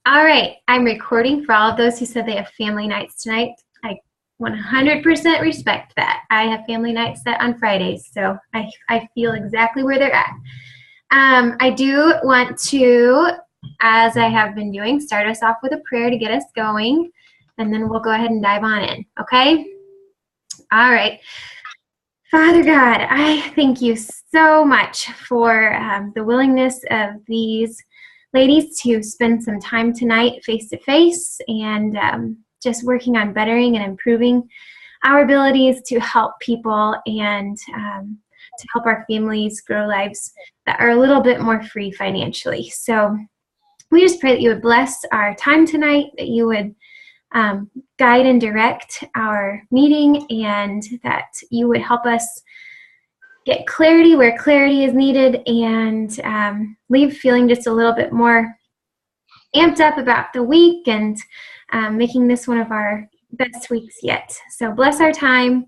All right, I'm recording for all of those who said they have family nights tonight. I 100% respect that. I have family nights set on Fridays, so I feel exactly where they're at. I do want to, as I have been doing, start us off with a prayer to get us going, and then we'll go ahead and dive on in, okay? All right. Father God, I thank you so much for the willingness of these ladies to spend some time tonight face-to-face and just working on bettering and improving our abilities to help people and to help our families grow lives that are a little bit more free financially. So we just pray that you would bless our time tonight, that you would guide and direct our meeting, and that you would help us get clarity where clarity is needed and leave feeling just a little bit more amped up about the week and making this one of our best weeks yet. So bless our time.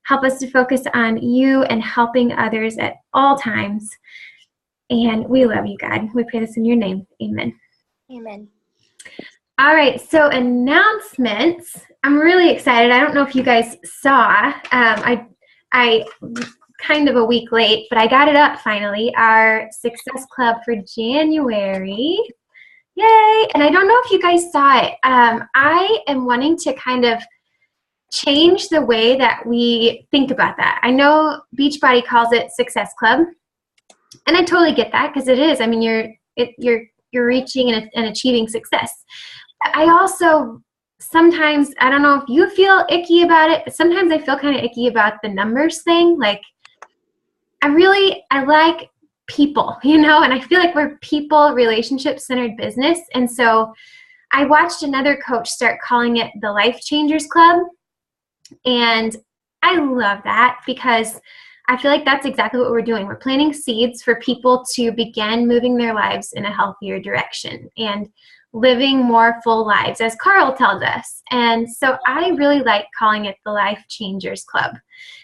Help us to focus on you and helping others at all times. And we love you, God. We pray this in your name. Amen. Amen. All right, so announcements. I'm really excited. I don't know if you guys saw. I kind of a week late, but I got it up finally. Our Success Club for January. Yay! And I don't know if you guys saw it. I am wanting to kind of change the way that we think about that. I know Beachbody calls it Success Club, and I totally get that because it is. I mean, you're reaching and achieving success. I also sometimes, I don't know if you feel icky about it, but sometimes I feel kind of icky about the numbers thing. Like, I like people, and I feel like we're people, relationship-centered business. And so I watched another coach start calling it the Life Changers Club. And I love that because I feel like that's exactly what we're doing. We're planting seeds for people to begin moving their lives in a healthier direction and living more full lives, as Carl tells us. And so I really like calling it the Life Changers Club.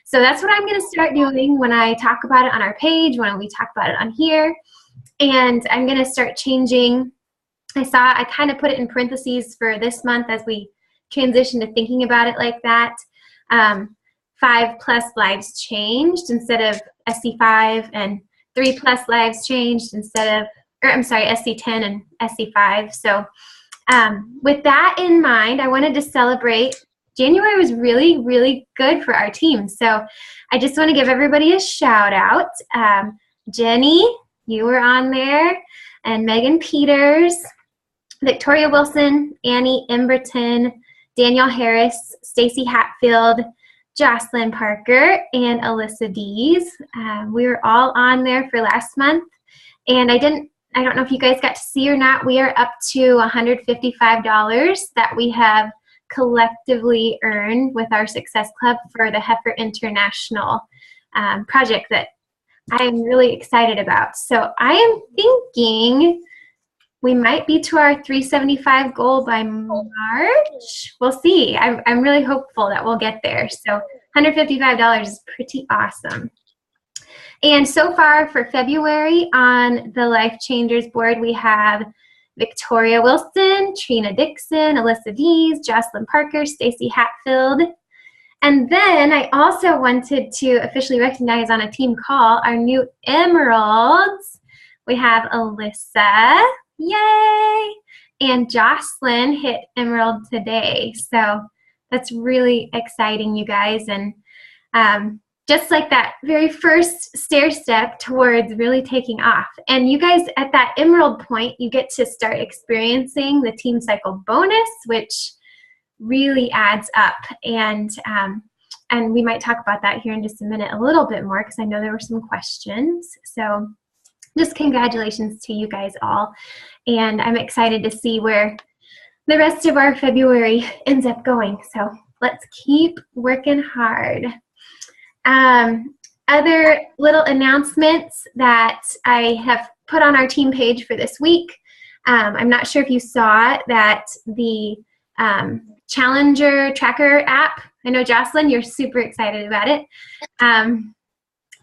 So that's what I'm going to start doing when I talk about it on our page, when we talk about it on here. And I'm going to start changing. I kind of put it in parentheses for this month as we transition to thinking about it like that. 5+ lives changed instead of SC5, and 3+ lives changed instead of, SC10 and SC5. So with that in mind, I wanted to celebrate. January was really, really good for our team. So I just want to give everybody a shout out. Jenny, you were on there, and Megan Peters, Victoria Wilson, Annie Emberton, Danielle Harris, Stacy Hatfield, Jocelyn Parker, and Alyssa Dees. We were all on there for last month. And I don't know if you guys got to see or not, we are up to $155 that we have collectively earned with our Success Club for the Heifer International project that I am really excited about. So I am thinking we might be to our 375 goal by March. We'll see. I'm really hopeful that we'll get there. So $155 is pretty awesome. And so far for February on the Life Changers board, we have Victoria Wilson, Trina Dixon, Alyssa Dees, Jocelyn Parker, Stacy Hatfield. And then I also wanted to officially recognize on a team call our new Emeralds. We have Alyssa, yay, and Jocelyn hit Emerald today. So that's really exciting, you guys. And just like that very first stair step towards really taking off. And you guys, at that Emerald point, you get to start experiencing the Team Cycle bonus, which really adds up. And we might talk about that here in just a minute a little bit more, because I know there were some questions. So just congratulations to you guys all. And I'm excited to see where the rest of our February ends up going. So let's keep working hard. Other little announcements that I have put on our team page for this week. I'm not sure if you saw that the Challenger Tracker app. I know, Jocelyn, you're super excited about it.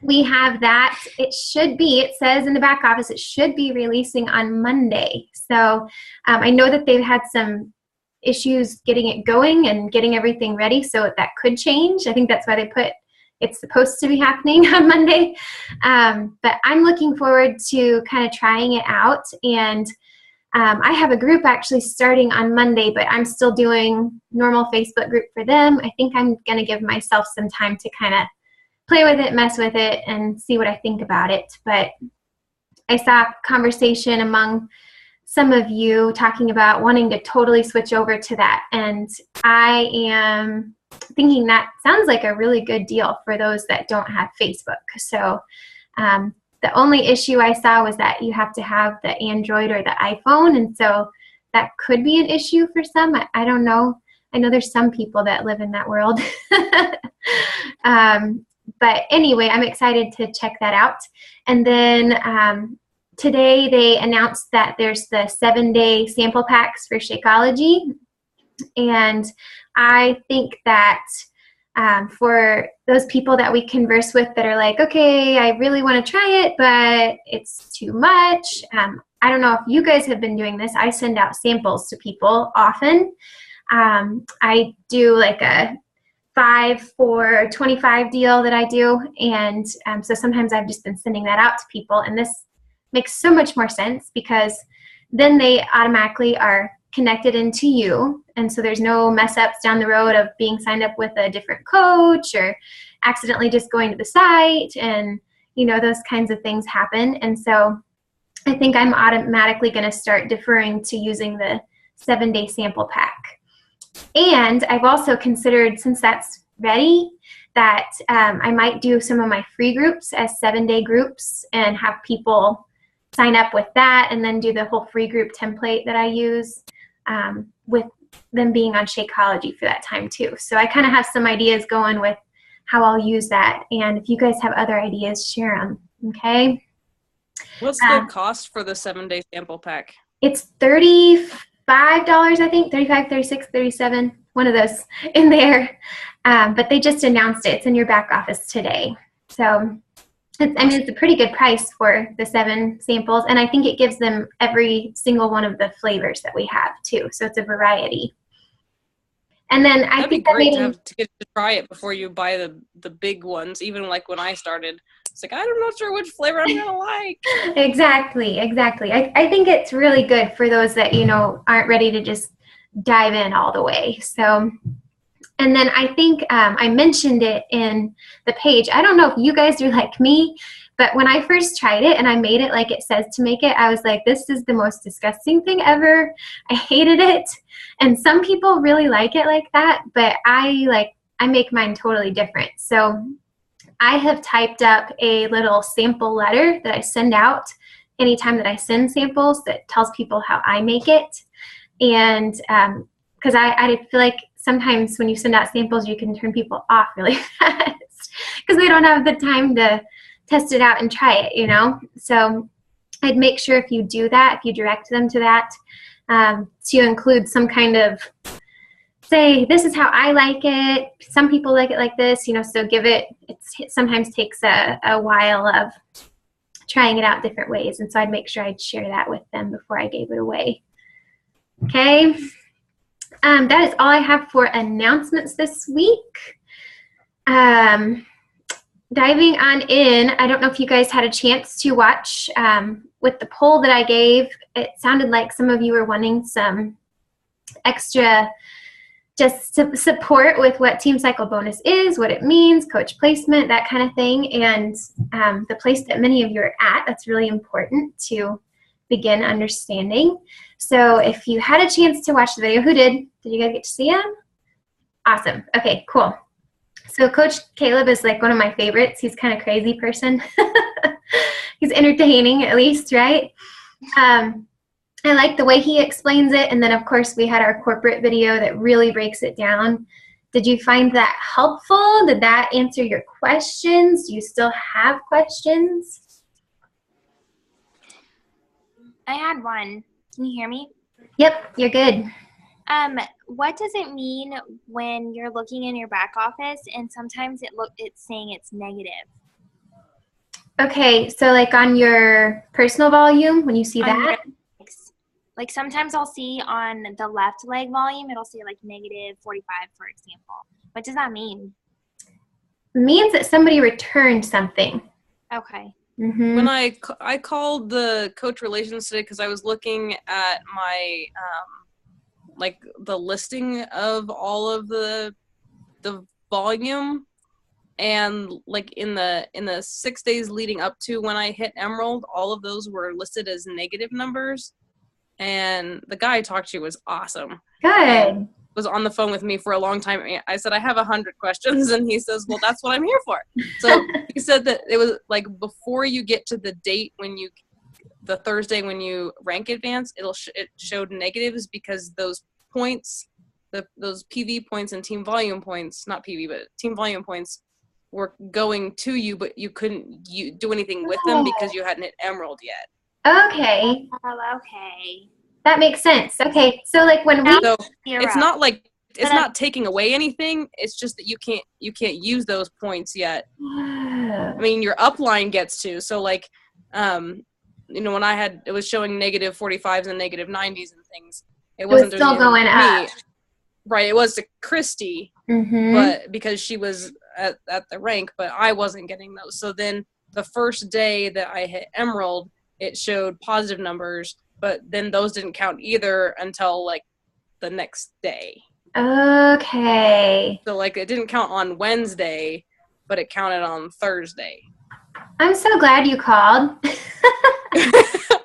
we have that. It says in the back office, it should be releasing on Monday. So I know that they've had some issues getting it going and getting everything ready, so that could change. I think that's why they put it's supposed to be happening on Monday. But I'm looking forward to kind of trying it out. And I have a group actually starting on Monday, but I'm still doing normal Facebook group for them. I think I'm going to give myself some time to kind of play with it, mess with it, and see what I think about it. But I saw a conversation among some of you talking about wanting to totally switch over to that. And I am thinking that sounds like a really good deal for those that don't have Facebook. So the only issue I saw was that you have to have the Android or the iPhone. And so that could be an issue for some. I don't know. I know there's some people that live in that world. But anyway, I'm excited to check that out. And then today they announced that there's the 7-day sample packs for Shakeology. And I think that for those people that we converse with that are like, okay, I really want to try it, but it's too much. I don't know if you guys have been doing this. I send out samples to people often. I do like a 5 for 25 deal that I do. And so sometimes I've just been sending that out to people. And this makes so much more sense because then they automatically are connected into you. And so there's no mess ups down the road of being signed up with a different coach or accidentally just going to the site. And, you know, those kinds of things happen. And so I think I'm automatically going to start deferring to using the 7-day sample pack. And I've also considered, since that's ready, that I might do some of my free groups as 7-day groups and have people sign up with that and then do the whole free group template that I use with them being on Shakeology for that time too. So I kind of have some ideas going with how I'll use that. And if you guys have other ideas, share them, okay? What's the cost for the 7-day sample pack? It's $35, I think, 35, 36, 37, one of those in there. But they just announced it. It's in your back office today. So it's a pretty good price for the 7 samples, and I think it gives them every single one of the flavors that we have too. So it's a variety. And then I think that'd be great to get to try it before you buy the big ones. Even like when I started, it's like I'm not sure which flavor I'm gonna like. Exactly. I think it's really good for those that, you know, aren't ready to just dive in all the way. So. And then I think I mentioned it in the page. I don't know if you guys are like me, but when I first tried it and I made it like it says to make it, I was like, this is the most disgusting thing ever. I hated it. And some people really like it like that, but I make mine totally different. So I have typed up a little sample letter that I send out anytime that I send samples that tells people how I make it. And because I feel like sometimes when you send out samples, you can turn people off really fast because they don't have the time to test it out and try it, you know? So I'd make sure if you do that, if you direct them to that, to include some kind of, say, this is how I like it. Some people like it like this, you know, so it sometimes takes a while of trying it out different ways. And so I'd make sure I'd share that with them before I gave it away. Okay. That is all I have for announcements this week. Diving on in, I don't know if you guys had a chance to watch with the poll that I gave. It sounded like some of you were wanting some extra just support with what Team Cycle Bonus is, what it means, coach placement, that kind of thing. And the place that many of you are at, that's really important to begin understanding. So if you had a chance to watch the video, who did? Did you guys get to see him? Awesome. Okay, cool. So Coach Caleb is like one of my favorites. He's kind of crazy person. He's entertaining at least, right? I like the way he explains it. And then of course we had our corporate video that really breaks it down. Did you find that helpful? Did that answer your questions? Do you still have questions? I had one. Can you hear me? Yep, you're good. What does it mean when you're looking in your back office and sometimes it's saying it's negative? Okay, so like on your personal volume, when you see On that? your legs. Like sometimes I'll see on the left leg volume, it'll say like -45, for example. What does that mean? Means that somebody returned something. Okay. Mm-hmm. When I called the coach relations today because I was looking at my like the listing of all of the volume, and like in the 6 days leading up to when I hit Emerald, all of those were listed as negative numbers. And the guy I talked to was awesome. Good. Was on the phone with me for a long time. I said, I have 100 questions. And he says, well, that's what I'm here for. So he said that it was like before you get to the date the Thursday when you rank advance, it showed negatives because those points, those PV points and team volume points, not PV, but team volume points were going to you, but you couldn't do anything with them because you hadn't hit Emerald yet. Okay. Oh, okay. That makes sense. Okay, so like when we So Zero. it's not like it's But, not taking away anything. It's just that you can't use those points yet. I mean, your upline gets to. So like, when it was showing -45s and -90s and things. It wasn't still doing anything going to me. up. Right. It was to Christy, Mm-hmm. but because she was at the rank, but I wasn't getting those. So then the first day that I hit Emerald, it showed positive numbers, but then those didn't count either until like the next day. Okay. So like it didn't count on Wednesday, but it counted on Thursday. I'm so glad you called.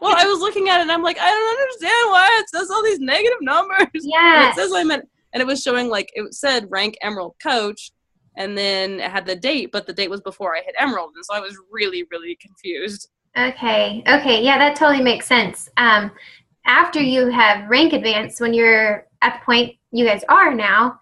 Well, I was looking at it and I'm like, I don't understand why it says all these negative numbers. Yes. And it says and it was showing like it said rank Emerald coach, and then it had the date, but the date was before I hit Emerald, and so I was really, really confused. Okay. Yeah, that totally makes sense. After you have rank advance, when you're at the point you guys are now,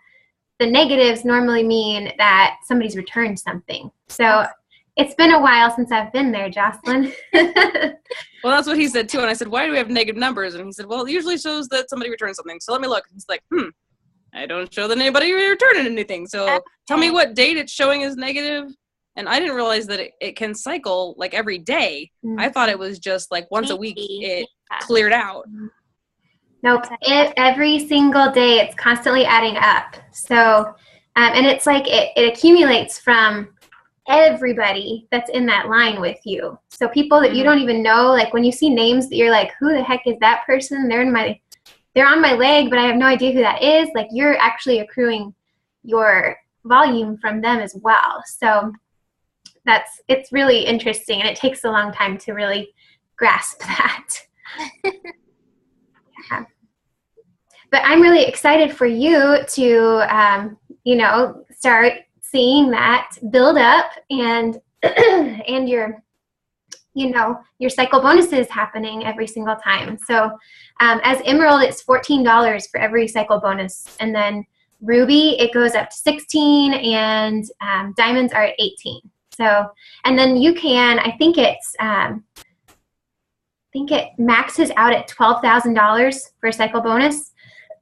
the negatives normally mean that somebody's returned something. So it's been a while since I've been there, Jocelyn. Well, that's what he said too, and I said, why do we have negative numbers? And he said, well, it usually shows that somebody returned something. So let me look. And he's like, I don't show that anybody returned anything. So tell me what date it's showing as negative. And I didn't realize that it can cycle like every day. I thought it was just like once a week it cleared out. Nope. Every single day it's constantly adding up. So, and it's like it accumulates from everybody that's in that line with you. So people that you don't even know, like when you see names that you're like, who the heck is that person? They're on my leg, but I have no idea who that is. Like you're actually accruing your volume from them as well. So it's really interesting, and it takes a long time to really grasp that. Yeah. But I'm really excited for you to, start seeing that build up and and your cycle bonuses happening every single time. So as Emerald, it's $14 for every cycle bonus, and then Ruby, it goes up to 16, and Diamonds are at 18. So, and then you can, I think it maxes out at $12,000 for a cycle bonus.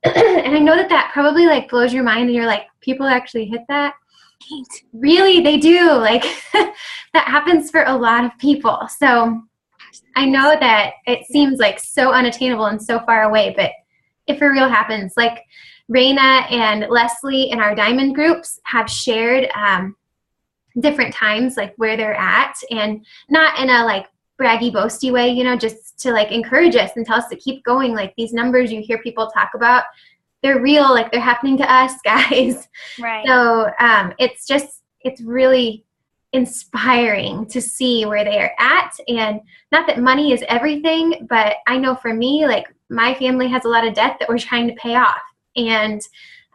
And I know that probably like blows your mind, and you're like, people actually hit that? Really, they do. Like that happens for a lot of people. So I know that it seems like so unattainable and so far away, but it for real happens. Like Raina and Leslie in our diamond groups have shared different times, like where they're at, and not in a like braggy, boasty way, just to like encourage us and tell us to keep going. Like these numbers you hear people talk about, they're real, like they're happening to us, guys. Right. So it's really inspiring to see where they are at. And not that money is everything, but I know for me, like my family has a lot of debt that we're trying to pay off, and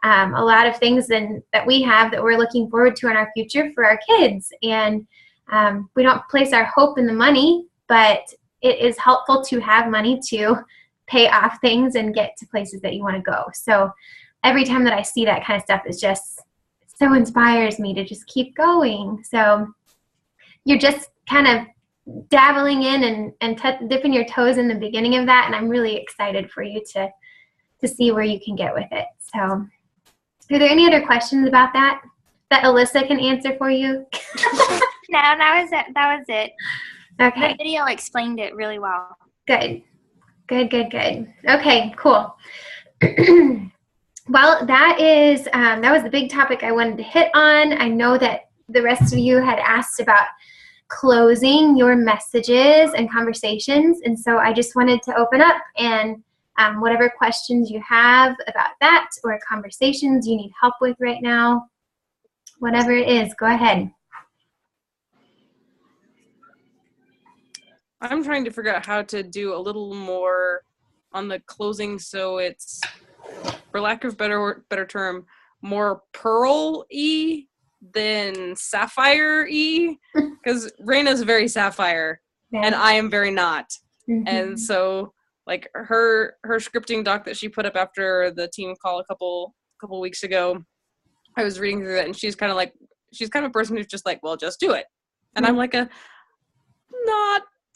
a lot of things that we have that we're looking forward to in our future for our kids. And we don't place our hope in the money, but it is helpful to have money to pay off things and get to places that you want to go. So every time that I see that kind of stuff, it just so inspires me to just keep going. So you're just kind of dabbling in and dipping your toes in the beginning of that, and I'm really excited for you to see where you can get with it. So are there any other questions about that Alyssa can answer for you? No, that was it. That was it. Okay. The video explained it really well. Good. Okay, cool. Well, that was the big topic I wanted to hit on. I know that the rest of you had asked about closing your messages and conversations, and so I just wanted to open up and whatever questions you have about that or conversations you need help with right now, whatever it is, go ahead. I'm trying to figure out how to do a little more on the closing so it's, for lack of better term, more pearl-y than sapphire-y, because Raina's very sapphire, and I am very not. Mm-hmm. And so, like, her scripting doc that she put up after the team call a couple weeks ago, I was reading through that, and she's kind of a person who's just like, well, just do it. And I'm like not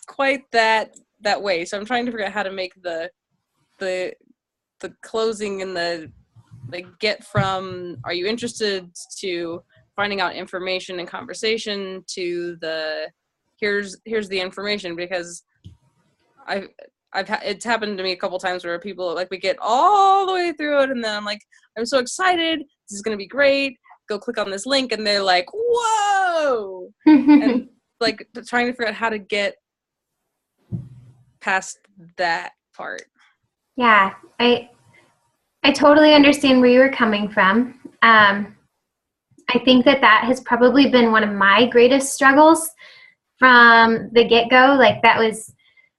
quite that way. So I'm trying to figure out how to make the closing and the get from are you interested to finding out information and conversation to the here's the information, because it's happened to me a couple times where people we get all the way through it and then I'm like, I'm so excited, this is gonna be great, go click on this link, and they're like, whoa. And trying to figure out how to get past that part. Yeah, I totally understand where you were coming from. I think that has probably been one of my greatest struggles from the get-go.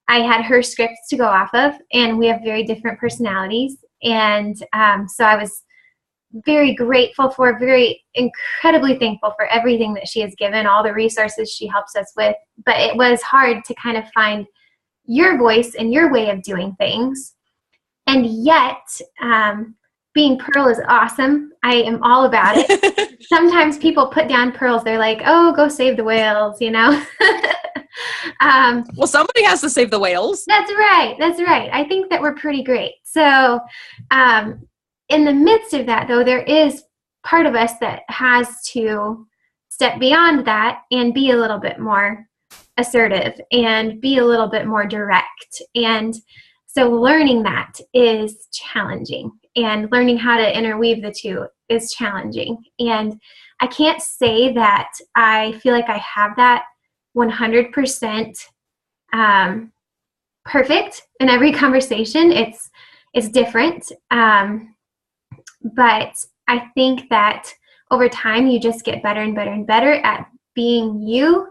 I had her scripts to go off of, and we have very different personalities. And so I was very incredibly thankful for everything that she has given, all the resources she helps us with. But it was hard to kind of find your voice and your way of doing things. And yet, being Pearl is awesome. I am all about it. Sometimes people put down pearls. They're like, oh, go save the whales, Well, somebody has to save the whales. That's right. I think that we're pretty great. So in the midst of that, though, there is part of us that has to step beyond that and be a little bit more assertive and be a little bit more direct. And so learning that is challenging, and learning how to interweave the two is challenging. And I can't say that I feel like I have that 100% perfect in every conversation. It's different. But I think that over time you just get better and better and better at being you,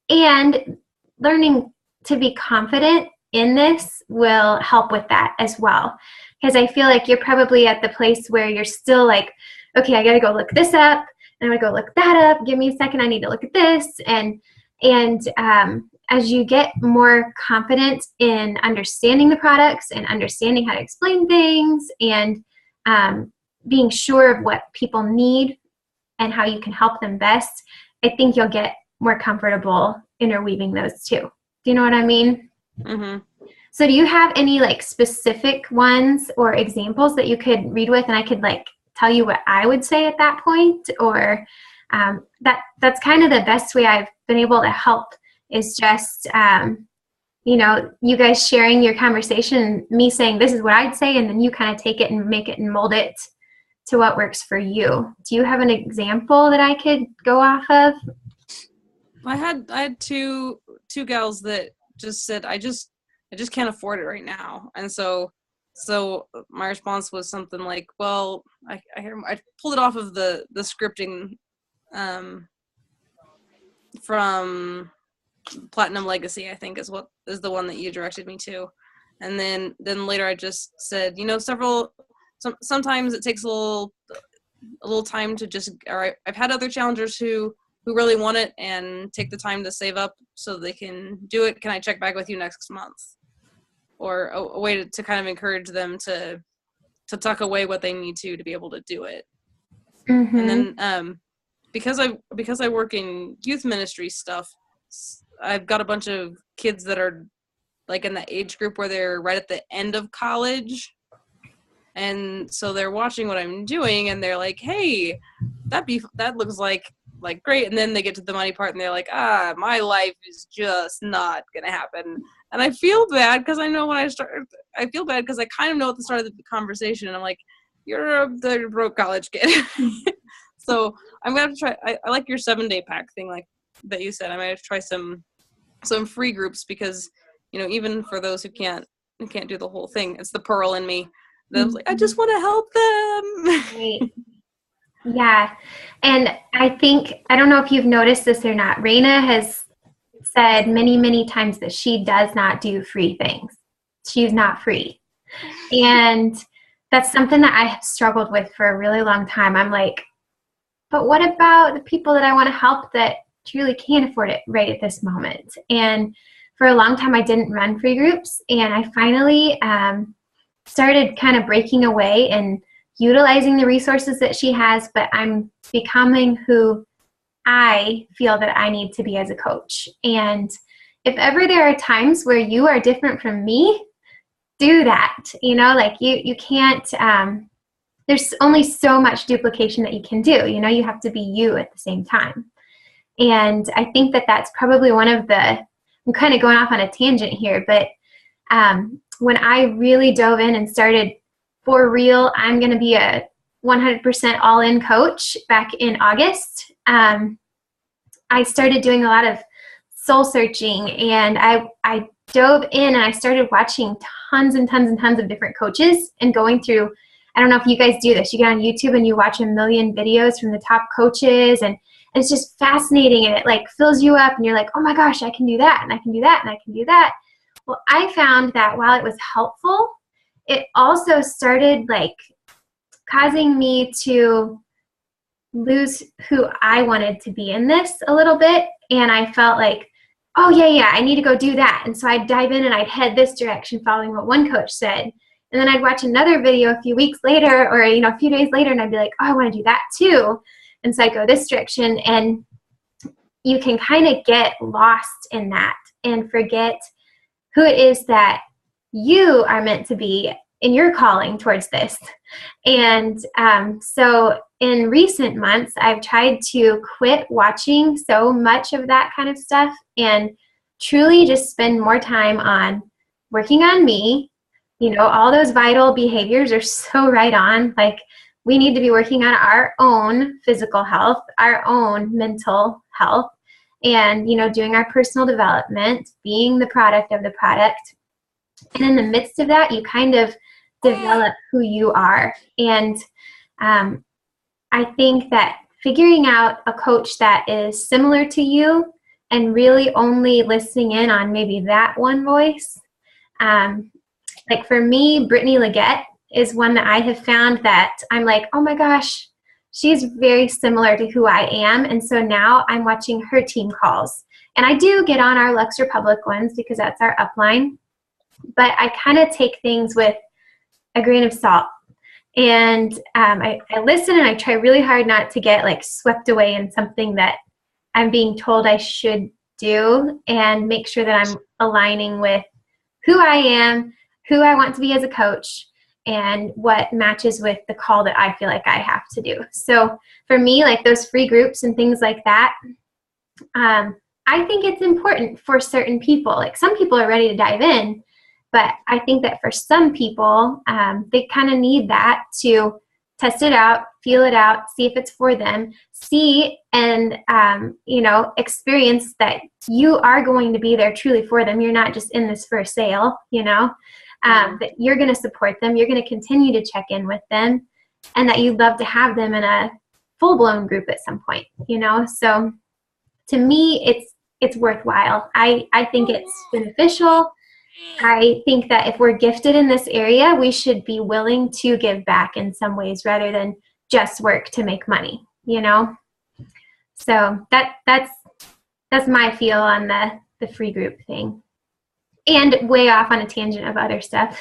and learning to be confident in this will help with that as well. Because I feel like you're probably at the place where you're still like, okay, I got to go look this up, and I'm going to go look that up. Give me a second. I need to look at this. And as you get more confident in understanding the products and understanding how to explain things and being sure of what people need and how you can help them best, I think you'll get more comfortable interweaving those two. Do you know what I mean? Mm-hmm. So do you have any specific ones or examples that you could read with, and I could tell you what I would say at that point? Or that's kind of the best way I've been able to help, is just you guys sharing your conversation, me saying this is what I'd say, and then you kind of take it and make it and mold it to what works for you. Do you have an example that I could go off of? I had two gals that just said, I just can't afford it right now. And so my response was something like, well, I pulled it off of the scripting from Platinum Legacy, I think is the one that you directed me to. And then later I just said, sometimes it takes a little time to just, all right, I've had other challengers who really want it and take the time to save up so they can do it. Can I check back with you next month? Or a way to kind of encourage them to tuck away what they need to be able to do it. Mm-hmm. And then because I work in youth ministry stuff, I've got a bunch of kids that are in the age group where they're right at the end of college. And so they're watching what I'm doing and they're like, hey, that looks like like, great. And then they get to the money part and they're like, my life is just not going to happen. And I feel bad because I know when I feel bad because I kind of know at the start of the conversation, and I'm like, you're the broke college kid. So I'm going to try, I like your 7-day pack thing, like that you said. I might try some free groups because, even for those who can't do the whole thing, it's the Pearl in me. I was like, I just want to help them. Right. Yeah. And I think, I don't know if you've noticed this or not, Raina has said many, many times that she does not do free things. She's not free. And that's something that I have struggled with for a really long time. I'm like, but what about the people that I want to help that truly can't afford it right at this moment? And for a long time, I didn't run free groups. And I finally started kind of breaking away and utilizing the resources that she has, but I'm becoming who I feel that I need to be as a coach. And if ever there are times where you are different from me, do that. Like you can't, there's only so much duplication that you can do. You have to be you at the same time. And I think that that's probably one of I'm kind of going off on a tangent here, but when I really dove in and started for real, I'm going to be a 100% all-in coach back in August. I started doing a lot of soul searching, and I dove in and I started watching tons and tons and tons of different coaches and going through, I don't know if you guys do this, you get on YouTube and you watch a million videos from the top coaches, and it's just fascinating, and it like fills you up and you're like, oh my gosh, I can do that and I can do that and I can do that. Well, I found that while it was helpful, it also started like causing me to lose who I wanted to be in this a little bit. And I felt like, oh yeah, I need to go do that. And so I'd dive in and I'd head this direction following what one coach said. And then I'd watch another video a few weeks later or, a few days later, and I'd be like, oh, I want to do that too. And so I go this direction, and you can kind of get lost in that and forget who it is that you are meant to be in your calling towards this. And so in recent months, I've tried to quit watching so much of that kind of stuff and truly just spend more time on working on me. All those vital behaviors are so right on. Like, we need to be working on our own physical health, our own mental health, and, doing our personal development, being the product of the product. And in the midst of that, you kind of develop who you are. And I think that figuring out a coach that is similar to you and really only listening in on maybe that one voice. Like for me, Brittany Leggett is one that I have found that I'm like, oh my gosh, she's very similar to who I am. And so now I'm watching her team calls. And I do get on our Lux Republic ones because that's our upline. But I kind of take things with a grain of salt. And I listen and I try really hard not to get like swept away in something that I'm being told I should do, and make sure that I'm aligning with who I am, who I want to be as a coach, and what matches with the call that I feel like I have to do. So for me, like those free groups and things like that, I think it's important for certain people. Like some people are ready to dive in, but I think that for some people, they kind of need that to test it out, feel it out, see if it's for them, see and, experience that you are going to be there truly for them. You're not just in this for a sale, that you're going to support them. You're going to continue to check in with them, and that you'd love to have them in a full-blown group at some point, So to me, it's worthwhile. I think it's beneficial. I think that if we're gifted in this area, we should be willing to give back in some ways rather than just work to make money, So that's my feel on the free group thing. And way off on a tangent of other stuff.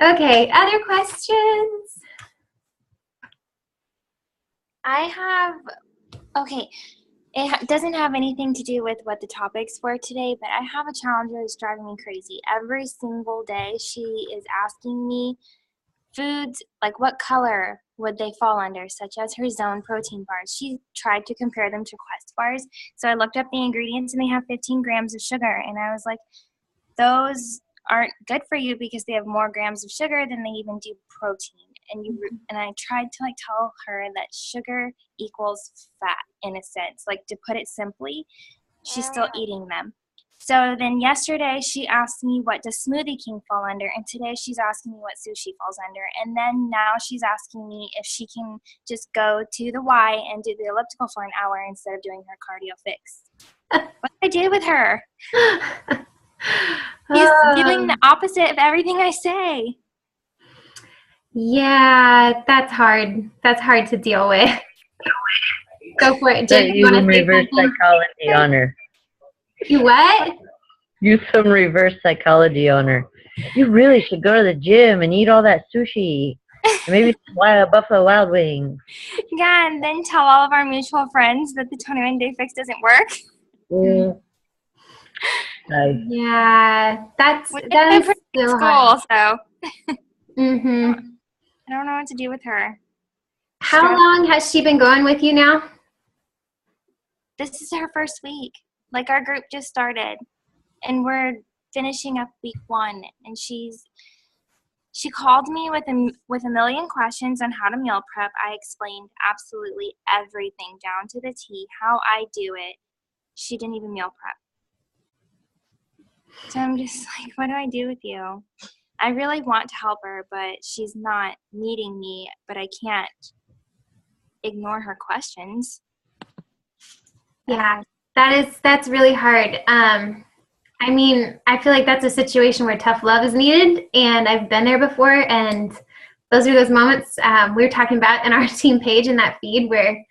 Okay, other questions? It doesn't have anything to do with what the topics were today, but I have a challenger that's driving me crazy. Every single day she is asking me foods, like what color would they fall under, such as her Zone protein bars. She tried to compare them to Quest bars. So I looked up the ingredients and they have 15 grams of sugar. And I was like, those aren't good for you because they have more grams of sugar than they even do protein. And I tried to like tell her that sugar equals fat in a sense, like to put it simply, she's still eating them. So then yesterday she asked me what does Smoothie King fall under, and today she's asking me what sushi falls under, and then now she's asking me if she can just go to the Y and do the elliptical for an hour instead of doing her cardio fix. What did I do with her? She's doing the opposite of everything I say. Yeah, that's hard. That's hard to deal with. Go for it, Jen. Use some reverse psychology on her. You what? Use some reverse psychology on her. You really should go to the gym and eat all that sushi. And maybe Buffalo Wild Wings. Yeah, and then tell all of our mutual friends that the 21-day fix doesn't work. Nice. Yeah, that is so hard. So Mm-hmm. I don't know what to do with her. How long has she been going with you now? This is her first week. Like, our group just started, and we're finishing up week 1. And she called me with a million questions on how to meal prep. I explained absolutely everything down to the T, how I do it. She didn't even meal prep. So I'm just like, what do I do with you? I really want to help her, but she's not meeting me, but I can't ignore her questions. Yeah, that's really hard. I mean, I feel like that's a situation where tough love is needed, and I've been there before, and those are those moments we were talking about in our team page in that feed where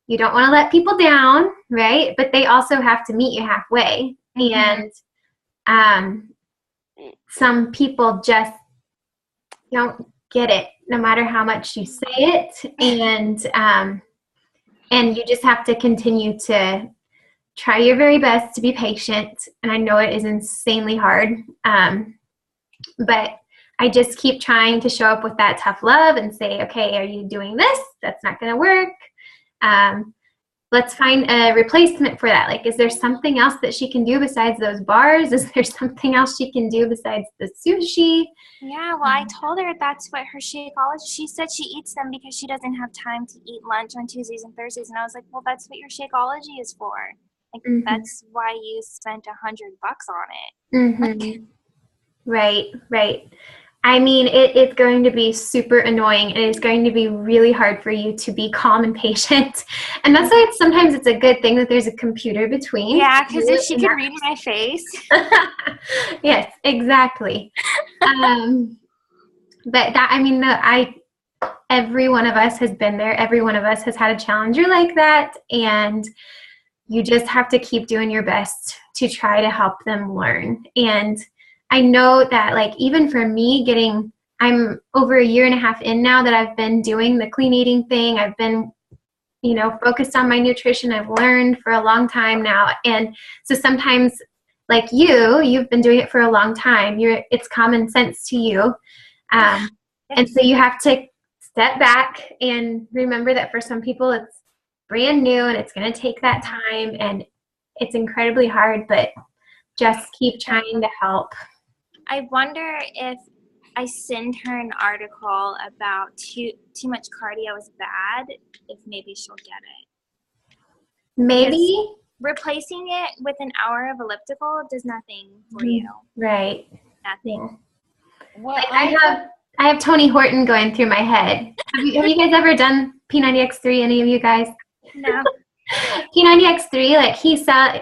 you don't want to let people down, right? But they also have to meet you halfway. And some people just don't get it, no matter how much you say it, and you just have to continue to try your very best to be patient. And I know it is insanely hard, but I just keep trying to show up with that tough love and say, okay, are you doing this? That's not going to work. Let's find a replacement for that. Like, is there something else that she can do besides those bars? Is there something else she can do besides the sushi? Yeah, well, I told her that's what her Shakeology, she said she eats them because she doesn't have time to eat lunch on Tuesdays and Thursdays. And I was like, well, that's what your Shakeology is for. Like, that's why you spent $100 on it. Right. I mean, it's going to be super annoying, and it's going to be really hard for you to be calm and patient. And that's why sometimes it's a good thing that there's a computer between. Yeah, because if she could read my face. Yes, exactly. But that, I mean, every one of us has been there. Every one of us has had a challenger like that. And you just have to keep doing your best to try to help them learn. And I know that, like, even for me I'm over 1.5 years in now that I've been doing the clean eating thing. I've been, focused on my nutrition. I've learned for a long time now. And so sometimes, like you've been doing it for a long time. It's common sense to you. And so you have to step back and remember that for some people it's brand new and it's going to take that time, and it's incredibly hard, but just keep trying to help. I wonder if I send her an article about too much cardio is bad, if maybe she'll get it. Maybe. Replacing it with an hour of elliptical does nothing for you. Right. Nothing. Well, like I have Tony Horton going through my head. Have you guys ever done P90X3, any of you guys? No. P90X3, like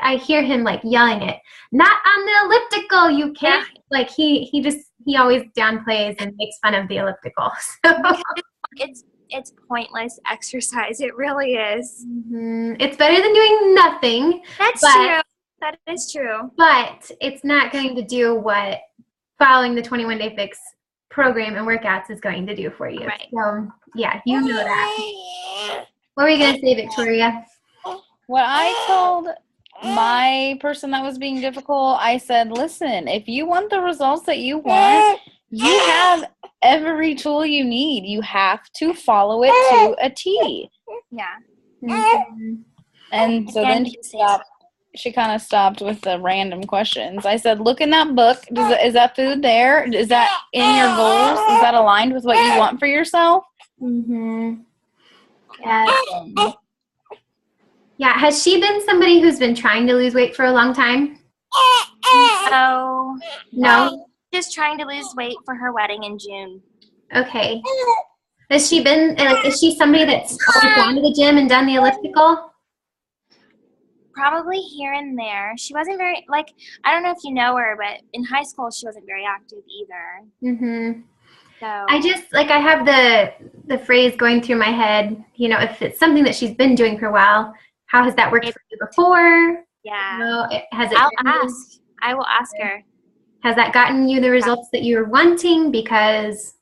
I hear him like yelling it, not on the elliptical, you can't. Yeah. Like he always downplays and makes fun of the elliptical. So. It's pointless exercise. It really is. Mm-hmm. It's better than doing nothing. That's true. That is true. But it's not going to do what following the 21-day fix program and workouts is going to do for you. Right. So yeah, you know that. What were you going to say, Victoria? What I told my person that was being difficult, I said, listen, if you want the results that you want, you have every tool you need. You have to follow it to a T. Yeah. Mhm. And so Again, then she kind of stopped with the random questions. I said, look in that book. Is that food there? Is that in your goals? Is that aligned with what you want for yourself? Mhm. Yeah. Yeah. Has she been somebody who's been trying to lose weight for a long time? So, No. just trying to lose weight for her wedding in June. Okay. Has she been like? Is she somebody that's always gone to the gym and done the elliptical? Probably here and there. She wasn't very, like, I don't know if you know her, but in high school she wasn't very active either. Mhm. So I just like I have the phrase going through my head. You know, if it's something that she's been doing for a while, how has that worked for you before? yeah. No, has it? I'll ask. I will ask her. Has that gotten you the results that you were wanting? Because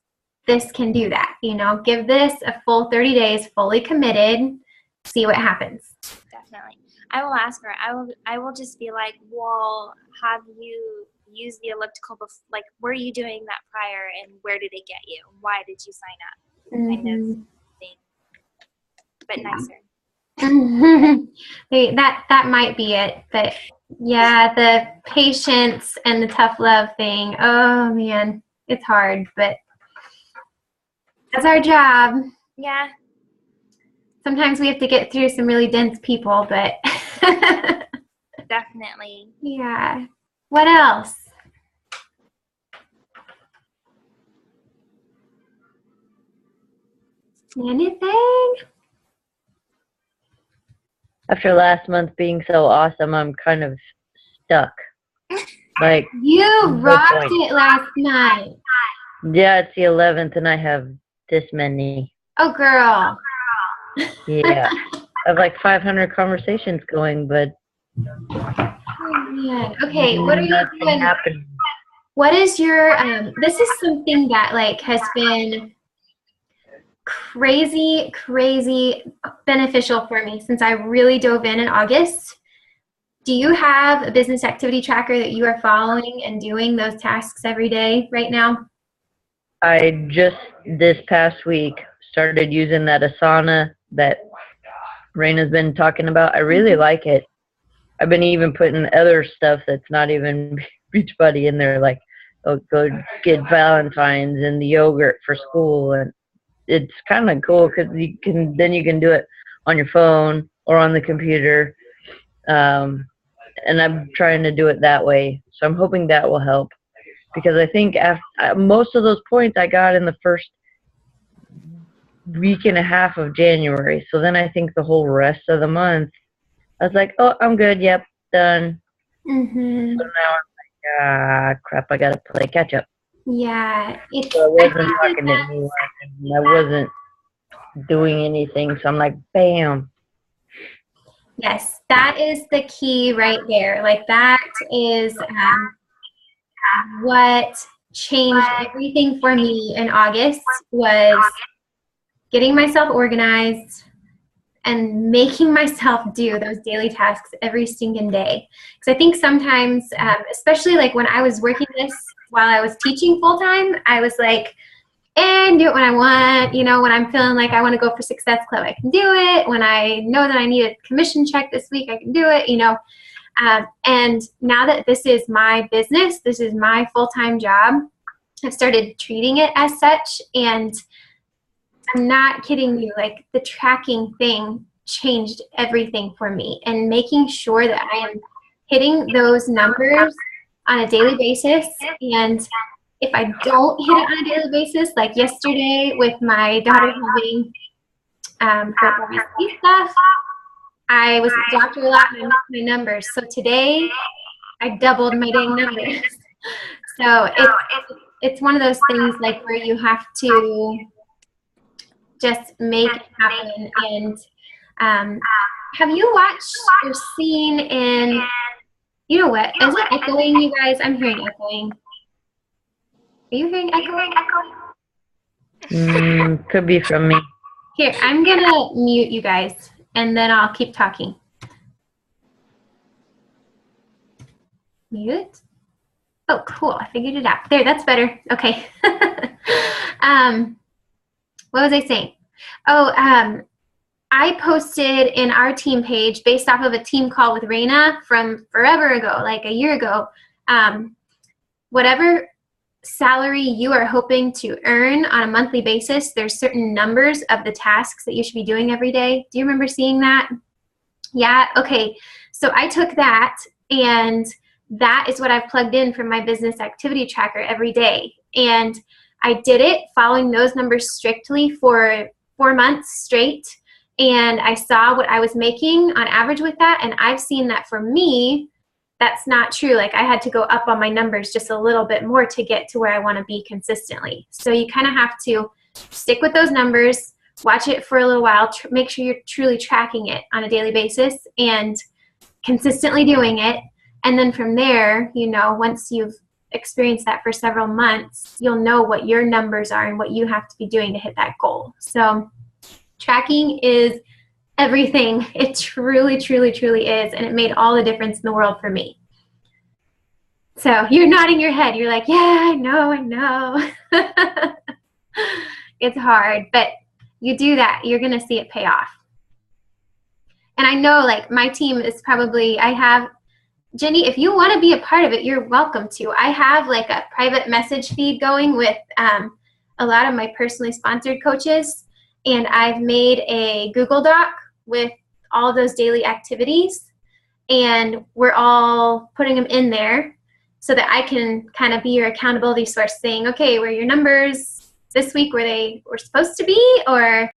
this can do that. You know, give this a full 30 days, fully committed. See what happens. Definitely. I will ask her. I will just be like, well, have you used the elliptical like, were you doing that prior, and where did it get you? Why did you sign up? Kind of thing. But nicer. That might be it. But yeah, the patience and the tough love thing. Oh man, it's hard, but that's our job. Yeah. Sometimes we have to get through some really dense people, but Definitely. yeah. What else? Anything? After last month being so awesome, I'm kind of stuck. Like, You no rocked point. it last night. Yeah, it's the 11th, and I have this many. Oh, girl. Yeah. I have like 500 conversations going, but Oh, man. Okay, what are you nothing doing? happening. What is your, this is something that like has been crazy beneficial for me since I really dove in August. Do you have a business activity tracker that you are following and doing those tasks every day right now? I just this past week started using that Asana that Raina's been talking about. I really like it. I've been even putting other stuff that's not even Beachbody in there, like go get Valentine's and the yogurt for school, and it's kind of cool because you can do it on your phone or on the computer, and I'm trying to do it that way. So I'm hoping that will help, because I think most of those points I got in the first week and a half of January. So then I think the whole rest of the month, I was like, oh, I'm good. Yep, done. Mm-hmm. So now I'm like, crap, I got to play catch up. Yeah. It's, So I wasn't I think talking to anyone, and I wasn't doing anything. So I'm like, bam. yes, that is the key right there. Like that is what changed everything for me in August was getting myself organized and making myself do those daily tasks every stinking day. Because I think sometimes, especially like when I was working this while I was teaching full time, I was like, and do it when I want. You know, when I'm feeling like I want to go for Success Club, I can do it. When I know that I need a commission check this week, I can do it, you know. And now that this is my business, this is my full-time job, I've started treating it as such. And I'm not kidding you, like the tracking thing changed everything for me, and making sure that I am hitting those numbers on a daily basis. And if I don't hit it on a daily basis, like yesterday with my daughter having her obesity stuff, I was at the doctor a lot and I missed my numbers. So today I doubled my dang numbers. So it's one of those things like where you have to just make it happen. And have you watched or seen in, you know what, is it echoing, you guys? I'm hearing echoing. Are you hearing echoing? Could be from me. Here, I'm gonna mute you guys and then I'll keep talking. Mute? Oh, cool, I figured it out. There, that's better. Okay. What was I saying? Oh, I posted in our team page based off of a team call with Raina from forever ago, like a year ago. Whatever salary you are hoping to earn on a monthly basis, there's certain numbers of the tasks that you should be doing every day. Do you remember seeing that? Yeah? Okay. So I took that, and that is what I've plugged in from my business activity tracker every day. And I did it following those numbers strictly for 4 months straight. And I saw what I was making on average with that. And I've seen that for me, that's not true. Like, I had to go up on my numbers just a little bit more to get to where I want to be consistently. So you kind of have to stick with those numbers, watch it for a little while, make sure you're truly tracking it on a daily basis and consistently doing it. And then from there, you know, once you've experienced that for several months, you'll know what your numbers are and what you have to be doing to hit that goal. So tracking is everything. It truly, truly, truly is. And it made all the difference in the world for me. So you're nodding your head. You're like, yeah, I know. It's hard, but you do that, you're going to see it pay off. And I know, like, my team is probably, I have, Jenny, if you want to be a part of it, you're welcome to. I have like a private message feed going with a lot of my personally sponsored coaches. And I've made a Google Doc with all those daily activities, and we're all putting them in there so that I can kind of be your accountability source, saying, okay, were your numbers this week where they were supposed to be, or